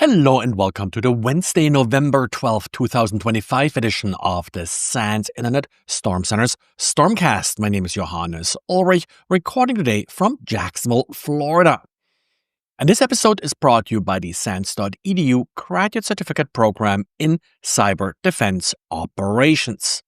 Hello and welcome to the Wednesday, November 12th, 2025 edition of the SANS Internet Storm Center's Stormcast. My name is Johannes Ulrich, recording today from Jacksonville, Florida. And this episode is brought to you by the SANS.edu Graduate Certificate Program in Cyber Defense Operations.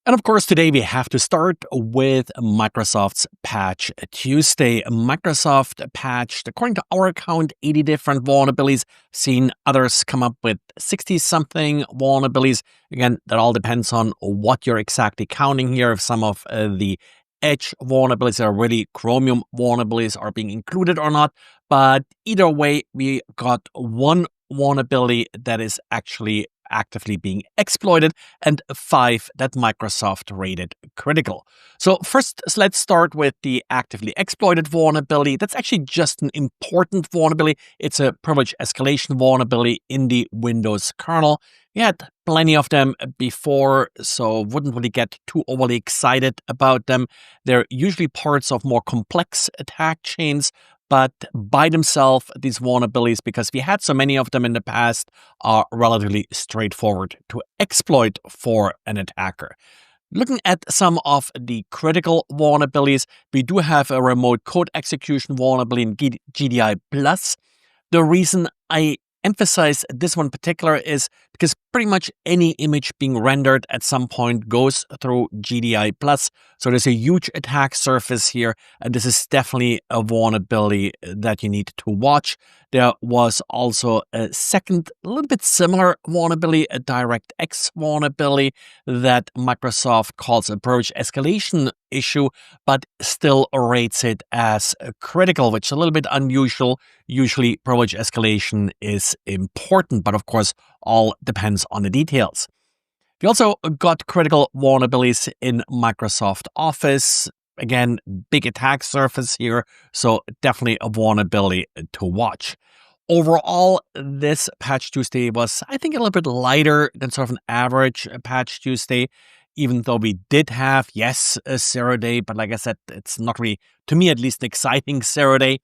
And of course, today we have to start with Microsoft's Patch Tuesday. Microsoft patched, according to our account, 80 different vulnerabilities. Seen others come up with 60-something vulnerabilities. Again, that all depends on what you're exactly counting here. If some of the Edge vulnerabilities are really Chromium vulnerabilities are being included or not. But either way, we got one vulnerability that is actually actively being exploited, and 5 that Microsoft rated critical. So first, let's start with the actively exploited vulnerability. That's actually just an important vulnerability. It's a privilege escalation vulnerability in the Windows kernel. We had plenty of them before, so wouldn't really get too overly excited about them. They're usually parts of more complex attack chains, but by themselves, these vulnerabilities, because we had so many of them in the past, are relatively straightforward to exploit for an attacker. Looking at some of the critical vulnerabilities, we do have a remote code execution vulnerability in GDI+. The reason I emphasize this one in particular is because pretty much any image being rendered at some point goes through GDI+. So there's a huge attack surface here, and this is definitely a vulnerability that you need to watch. There was also a second, a little bit similar vulnerability, a DirectX vulnerability that Microsoft calls a privilege escalation issue, but still rates it as critical, which is a little bit unusual. Usually, privilege escalation is important, but of course, all depends on the details. We also got critical vulnerabilities in Microsoft Office. Again, big attack surface here, so definitely a vulnerability to watch. Overall, this Patch Tuesday was, I think, a little bit lighter than sort of an average Patch Tuesday, even though we did have, yes, a 0 day, but like I said, it's not really, to me at least, an exciting 0 day.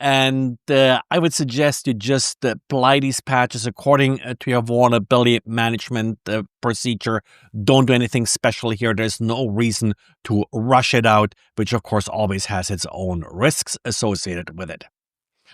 And I would suggest you just apply these patches according to your vulnerability management procedure. Don't do anything special here. There's no reason to rush it out, which of course always has its own risks associated with it.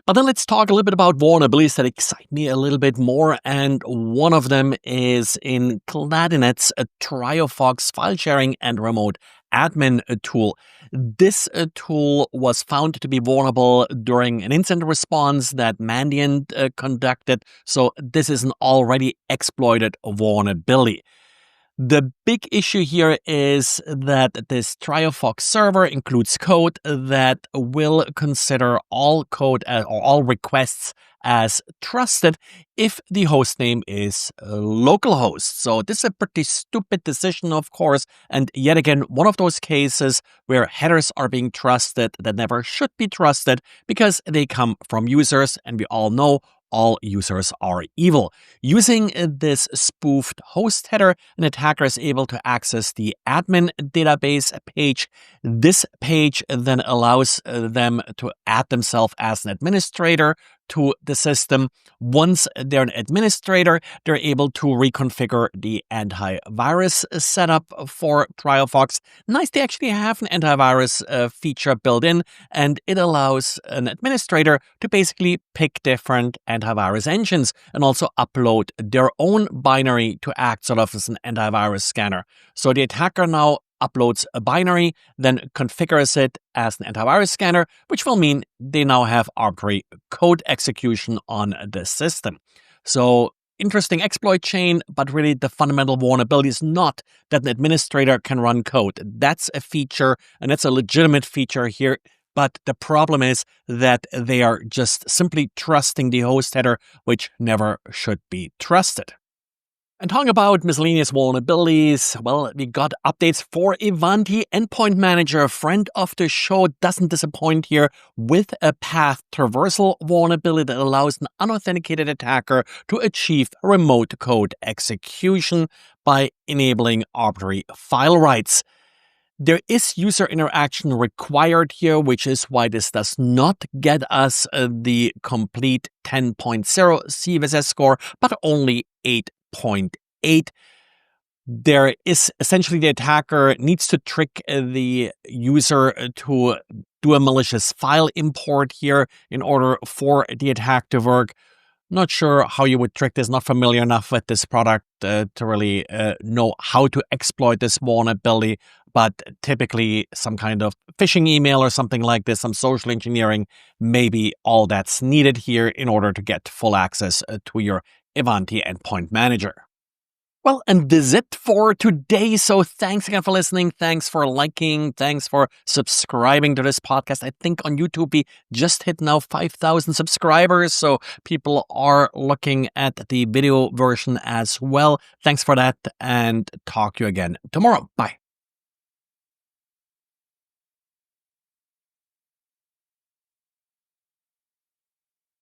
But then let's talk a little bit about vulnerabilities that excite me a little bit more. And one of them is in Gladinet's Triofox file sharing and remote admin tool. This tool was found to be vulnerable during an incident response that Mandiant conducted. So this is an already exploited vulnerability. The big issue here is that this Triofox server includes code that will consider all code or all requests as trusted if the hostname is localhost. So this is a pretty stupid decision, of course, and yet again, one of those cases where headers are being trusted that never should be trusted because they come from users, and we all know all users are evil. Using this spoofed host header, an attacker is able to access the admin database page. This page then allows them to add themselves as an administrator to the system. Once they're an administrator, they're able to reconfigure the antivirus setup for Triofox. Nice, they actually have an antivirus feature built in, and it allows an administrator to basically pick different antivirus engines and also upload their own binary to act sort of as an antivirus scanner. So the attacker now uploads a binary, then configures it as an antivirus scanner, which will mean they now have arbitrary code execution on the system. So interesting exploit chain, but really the fundamental vulnerability is not that an administrator can run code. That's a feature, and that's a legitimate feature here. But the problem is that they are just simply trusting the host header, which never should be trusted. And talking about miscellaneous vulnerabilities, well, we got updates for Ivanti Endpoint Manager. A friend of the show doesn't disappoint here with a path traversal vulnerability that allows an unauthenticated attacker to achieve remote code execution by enabling arbitrary file writes. There is user interaction required here, which is why this does not get us the complete 10.0 CVSS score, but only 8.8. There is essentially the attacker needs to trick the user to do a malicious file import here in order for the attack to work. Not sure how you would trick this, not familiar enough with this product to really know how to exploit this vulnerability, but typically some kind of phishing email or something like this, some social engineering, may be all that's needed here in order to get full access to your Ivanti endpoint manager. Well, and this is it for today. So thanks again for listening. Thanks for liking. Thanks for subscribing to this podcast. I think on YouTube, we just hit now 5,000 subscribers. So people are looking at the video version as well. Thanks for that, and talk to you again tomorrow. Bye.